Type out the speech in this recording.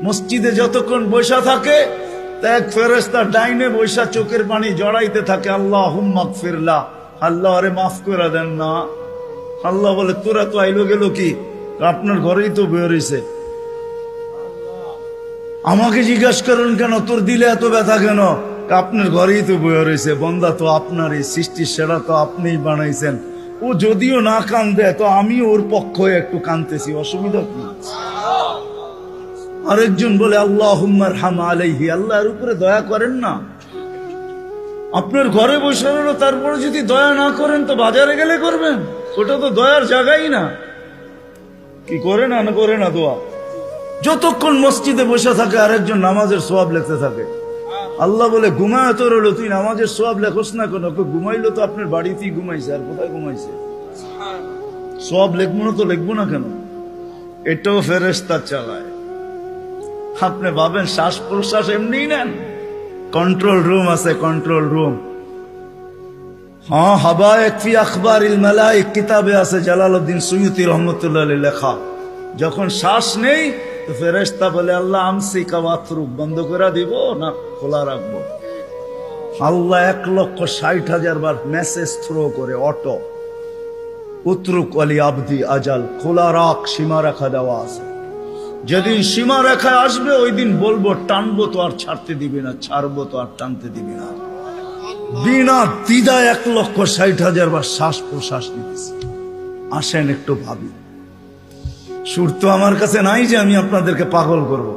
মসজিদে যতক্ষণ বৈশা থাকে এক ফেরেশতা ডাইনে বৈশা চোখের পানি জড়াইতে থাকে, আল্লাহুম্মা গফিরলা, আল্লাহ আরে মাফ করে দেন না। আল্লাহ বলে তোরা তো আইলো গেল কি, আপনার ঘরেই তো বের হইছে, আমাকে জিজ্ঞাসা করেন কেন তোর দিলে এত ব্যথা কেন? আপনার ঘরেই তো বের হইছে, বন্দা তো আপনারই সৃষ্টি, সেরা তো আপনিই বানাইছেন। ও যদিও না কান্দে তো আমি ওর পক্ষ হয়ে একটু কান্দতেছি, অসুবিধা কি? আরেকজন বলে আল্লাহুম্মা আরহাম আলাইহি, আল্লাহর উপরে দয়া করেন না। আপনার ঘরে বসে রইল, তারপরে যদি দয়া না করেন তো বাজারে গেলে করবেন, ওটা তো দয়ার জায়গাই না। কি করে না করে না দোয়া? যতক্ষণ মসজিদে বসে থাকে আরেকজন নামাজের সওয়াব লিখতে থাকে। আল্লাহ বলে ঘুমায় তো রইল, তুই নামাজের সওয়াব লেখস না কেন? ঘুমাইলো তো আপনার বাড়িতেই ঘুমাইছে, আর কোথায় ঘুমাইছে? সওয়াব লিখবো না তো লিখবো না কেন? এটাও ফেরেশতা চালায়। আপনি ভাবেন শ্বাস প্রশ্বাস এমনি নেন? কন্ট্রোল রুম আছে, কন্ট্রোল রুম। হ্যাঁ, হাবায়েক ফি আখবারিল মালায়েক কিতাবে আছে, জালালউদ্দিন সুয়ুতি রহমাতুল্লাহ আলাইহি লেখা। যখন শ্বাস নেই তো ফেরেশতা বলে আল্লাহ আমসিকা ওয়াতরুক, বন্ধ করে দিব না খোলা রাখবো? আল্লাহ 1,60,000 বার মেসেজ থ্রো করে, অটো উতরুক আলী আবদি আজাল, খোলা রাখ, সীমা রেখা দেওয়া আছে। যেদিন সীমা রেখায় আসবে ওই দিন বলবো টানবো তো আর ছাড়তে দিবি না, ছাড়বো তো আর টানতে দিবি না। বিনা দ্বিধায় 1,60,000 বার শ্বাস প্রশ্বাস নিতেছি। আসেন একটু ভাবি। সুর তো আমার কাছে নাই যে আমি আপনাদেরকে পাগল করব।